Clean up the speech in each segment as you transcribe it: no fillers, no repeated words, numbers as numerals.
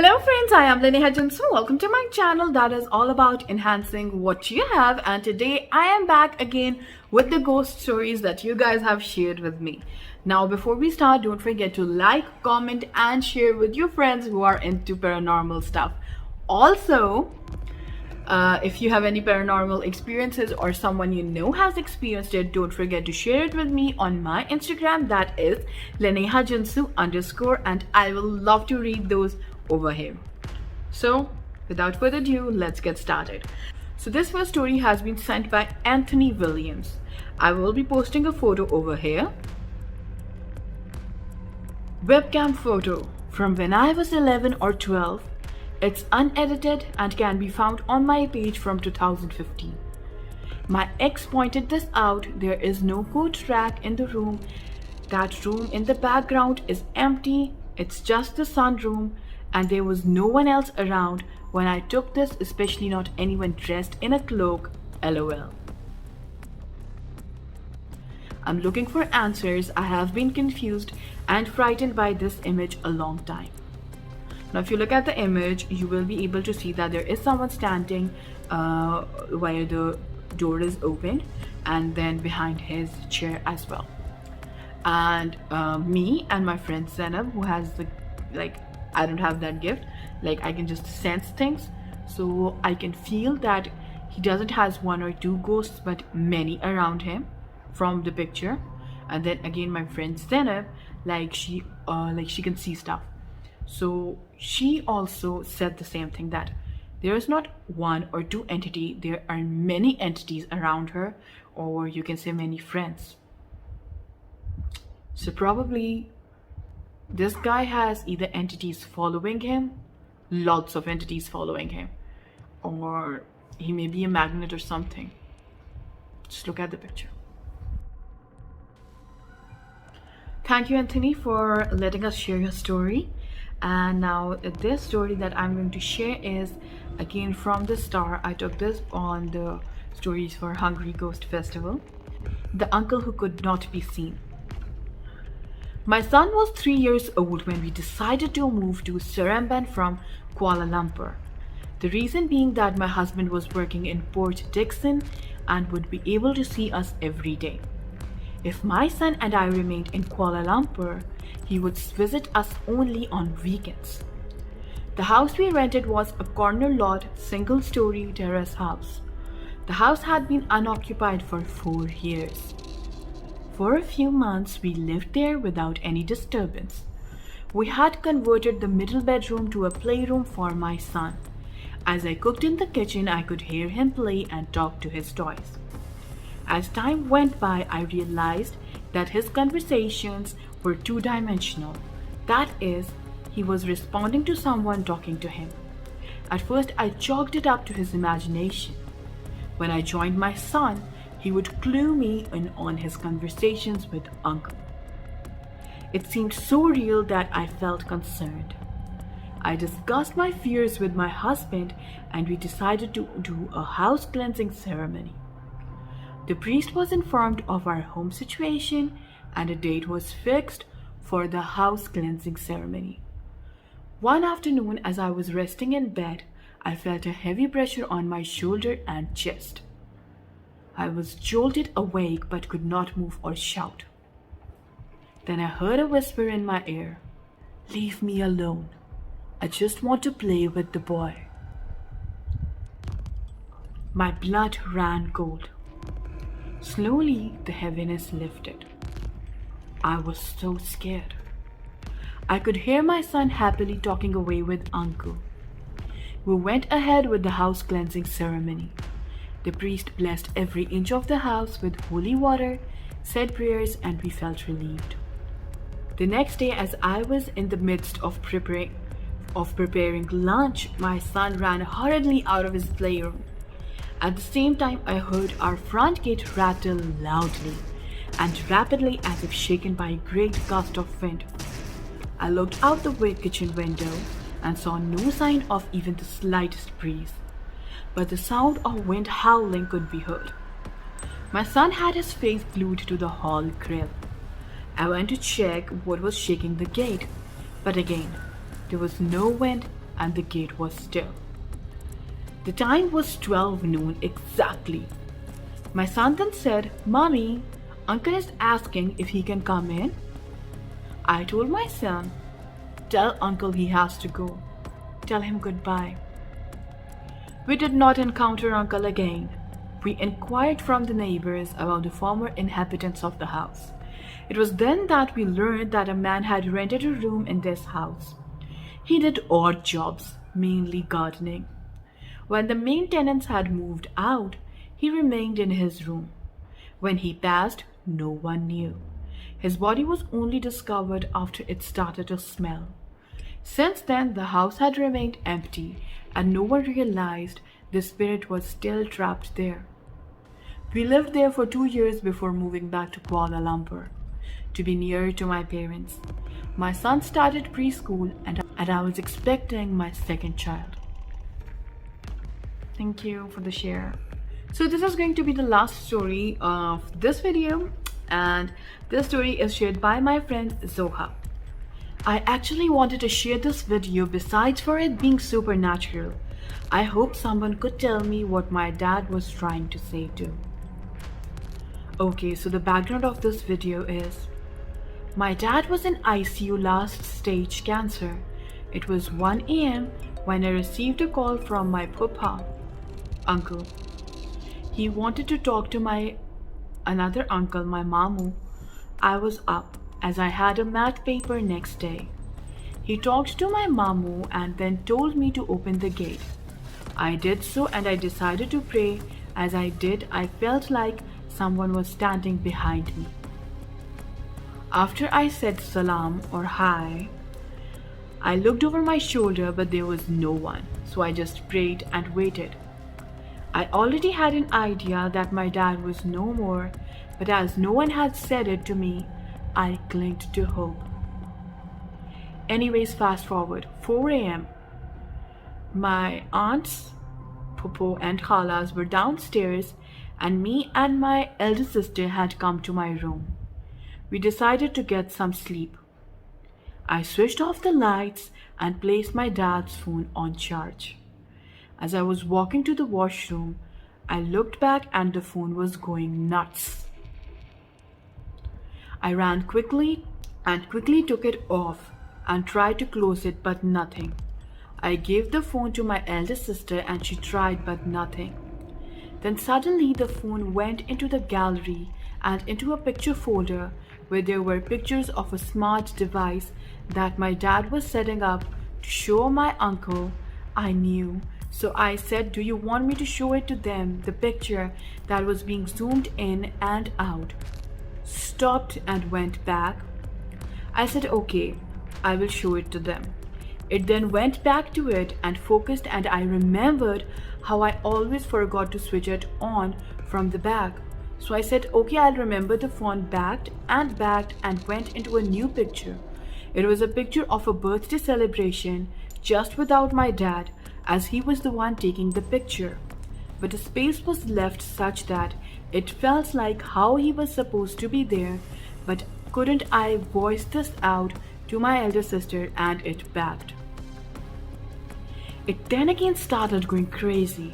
Hello friends, I am Jinn. Welcome to my channel that is all about enhancing what you have, and today I am back again with the ghost stories that you guys have shared with me. Now before we start, don't forget to like, comment and share with your friends who are into paranormal stuff. Also, if you have any paranormal experiences or someone you know has experienced it, don't forget to share it with me on my Instagram, that is _, and I will love to read those over here. So without further ado, let's get started. So this first story has been sent by Anthony Williams. I will be posting a photo over here. Webcam photo from when I was 11 or 12. It's unedited and can be found on my page from 2015. My ex pointed this out. There is no coat rack in the room. That room in the background is empty. It's just the sunroom, and there was no one else around when I took this, especially not anyone dressed in a cloak. LOL. I'm looking for answers. I have been confused and frightened by this image a long time. Now if you look at the image, you will be able to see that there is someone standing while the door is open, and then behind his chair as well. And me and my friend Zainab, who has the I don't have that gift, I can just sense things, so I can feel that he doesn't has one or two ghosts but many around him from the picture. And then again my friend Zainab, she can see stuff, so she also said the same thing, that there is not one or two entity, there are many entities around her, or you can say many friends. So probably this guy has either entities following him, lots of entities following him, or he may be a magnet or something. Just look at the picture. Thank you, Anthony, for letting us share your story. And now this story that I'm going to share is again from the Star. I took this on the Stories for Hungry Ghost Festival. The uncle who could not be seen. My son was 3 years old when we decided to move to Seremban from Kuala Lumpur. The reason being that my husband was working in Port Dickson and would be able to see us every day. If my son and I remained in Kuala Lumpur, he would visit us only on weekends. The house we rented was a corner lot, single-story terrace house. The house had been unoccupied for 4 years. For a few months, we lived there without any disturbance. We had converted the middle bedroom to a playroom for my son. As I cooked in the kitchen, I could hear him play and talk to his toys. As time went by, I realized that his conversations were two-dimensional. That is, he was responding to someone talking to him. At first, I chalked it up to his imagination. When I joined my son, he would clue me in on his conversations with Uncle. It seemed so real that I felt concerned. I discussed my fears with my husband, and we decided to do a house cleansing ceremony. The priest was informed of our home situation, and a date was fixed for the house cleansing ceremony. One afternoon, as I was resting in bed, I felt a heavy pressure on my shoulder and chest. I was jolted awake but could not move or shout. Then I heard a whisper in my ear, "Leave me alone. I just want to play with the boy." My blood ran cold. Slowly, the heaviness lifted. I was so scared. I could hear my son happily talking away with Uncle. We went ahead with the house cleansing ceremony. The priest blessed every inch of the house with holy water, said prayers, and we felt relieved. The next day, as I was in the midst of preparing lunch, my son ran hurriedly out of his playroom. At the same time, I heard our front gate rattle loudly and rapidly as if shaken by a great gust of wind. I looked out the kitchen window and saw no sign of even the slightest breeze, but the sound of wind howling could be heard. My son had his face glued to the hall grill. I went to check what was shaking the gate, but again, there was no wind and the gate was still. The time was 12 noon exactly. My son then said, "Mommy, Uncle is asking if he can come in." I told my son, "Tell Uncle he has to go. Tell him goodbye." We did not encounter Uncle again. We inquired from the neighbors about the former inhabitants of the house. It was then that we learned that a man had rented a room in this house. He did odd jobs, mainly gardening. When the main tenants had moved out, he remained in his room. When he passed, no one knew. His body was only discovered after it started to smell. Since then, the house had remained empty, and no one realized the spirit was still trapped there. We lived there for 2 years before moving back to Kuala Lumpur, to be nearer to my parents. My son started preschool, and I was expecting my second child. Thank you for the share. So this is going to be the last story of this video, and this story is shared by my friend Zoha. I actually wanted to share this video besides for it being supernatural. I hope someone could tell me what my dad was trying to say too. Okay, so the background of this video is my dad was in ICU last stage cancer. It was 1 a.m. when I received a call from my papa, uncle. He wanted to talk to my another uncle, my mamu. I was up as I had a math paper next day. He talked to my mamu and then told me to open the gate. I did so and I decided to pray. As I did, I felt like someone was standing behind me. After I said salam or hi, I looked over my shoulder but there was no one, so I just prayed and waited. I already had an idea that my dad was no more, but as no one had said it to me, I clung to hope. Anyways, fast forward, 4 a.m. My aunts, Popo and Khalas were downstairs and me and my elder sister had come to my room. We decided to get some sleep. I switched off the lights and placed my dad's phone on charge. As I was walking to the washroom, I looked back and the phone was going nuts. I ran quickly and quickly took it off and tried to close it, but nothing. I gave the phone to my elder sister and she tried, but nothing. Then suddenly the phone went into the gallery and into a picture folder where there were pictures of a smart device that my dad was setting up to show my uncle. I knew. So I said, "Do you want me to show it to them?" The picture that was being zoomed in and out stopped and went back. I said, "Okay, I will show it to them." It then went back to it and focused, and I remembered how I always forgot to switch it on from the back. So I said, "Okay, I'll remember." The phone backed and went into a new picture. It was a picture of a birthday celebration, just without my dad, as he was the one taking the picture. But the space was left such that it felt like how he was supposed to be there, but couldn't I voice this out to my elder sister, and it backed. It then again started going crazy,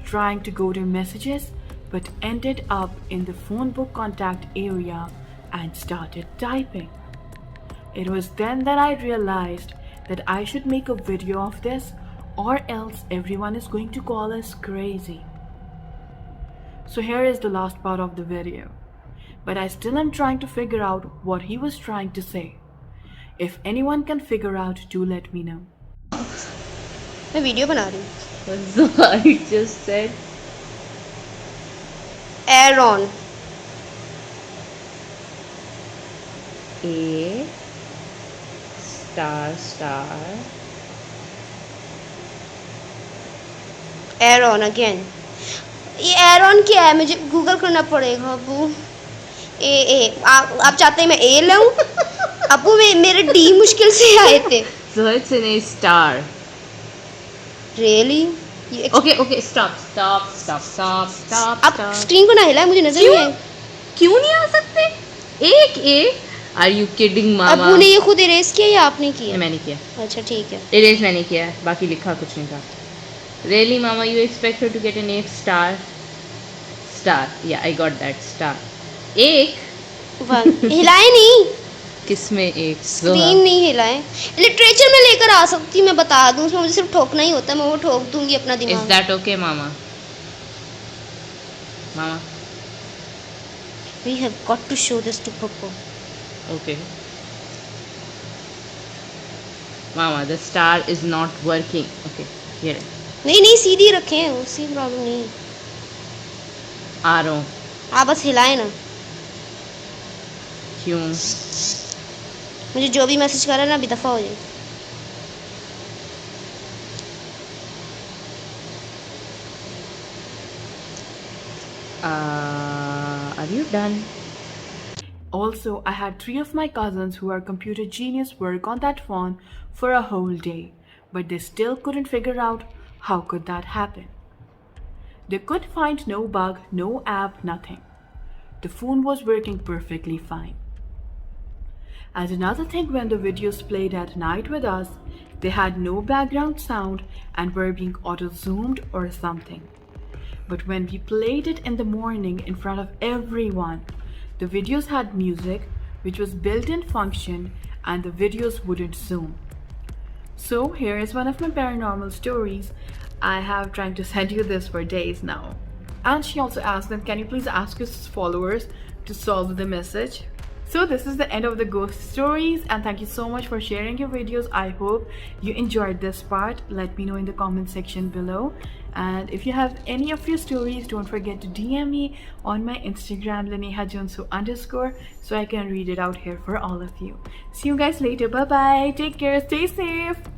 trying to go to messages, but ended up in the phone book contact area and started typing. It was then that I realized that I should make a video of this, or else everyone is going to call us crazy. So here is the last part of the video, but I still am trying to figure out what he was trying to say. If anyone can figure out, do let me know. मैं video बना रही हूँ. What's the I just said? Air on. A star star Air on again. ये air on क्या है? मुझे Google करना पड़ेगा अबू. आप चाहते हैं मैं A लाऊं? अबू मेरे D मुश्किल से आए थे. So it's in a star. Really? Okay, stop. आप स्क्रीन को ना हिलाएं, मुझे नजर नहीं आए. क्यों नहीं आ सकते? एक A Are you kidding, अब्बू mama? ने ये खुद इरेज किया या आपने ये किया? मैंने किया. अच्छा ठीक है. Erase मैंने किया है, बाकी लिखा कुछ नहीं था. Really, mama, you expect her to get an 8 star? Star. Yeah, I got that star. एक. हिलाए नहीं, किसमें एक? स्क्रीन नहीं हिलाए. लिटरेचर में लेकर आ सकती, मैं बता दूं, उसमें मुझे सिर्फ ठोकना ही होता है, मैं वो ठोक दूंगी अपना Is दिमाग. that okay, mama? Mama. We have got to show this to Popo. Okay. Mama, the star is not working. Okay, here. नहीं नहीं, सीधी रखें, उसकी प्रॉब्लम नहीं है. आ रहा हूँ. आप बस हिलाए ना. क्यों? मुझे जो भी मैसेज कर रहा है ना, अभी दफ़ा हो जाए. Are you done? Also, I had 3 of my cousins who are computer genius work on that phone for a whole day, but they still couldn't figure out how could that happen. They could find no bug, no app, nothing. The phone was working perfectly fine. And another thing, when the videos played at night with us, they had no background sound and were being auto-zoomed or something. But when we played it in the morning in front of everyone, the videos had music, which was built-in function, and the videos wouldn't zoom. So here is one of my paranormal stories. I have trying to send you this for days now. And she also asked them, can you please ask your followers to solve the message? So this is the end of the ghost stories, and thank you so much for sharing your videos. I hope you enjoyed this part. Let me know in the comment section below. And if you have any of your stories, don't forget to DM me on my Instagram, @, so I can read it out here for all of you. See you guys later. Bye bye. Take care. Stay safe.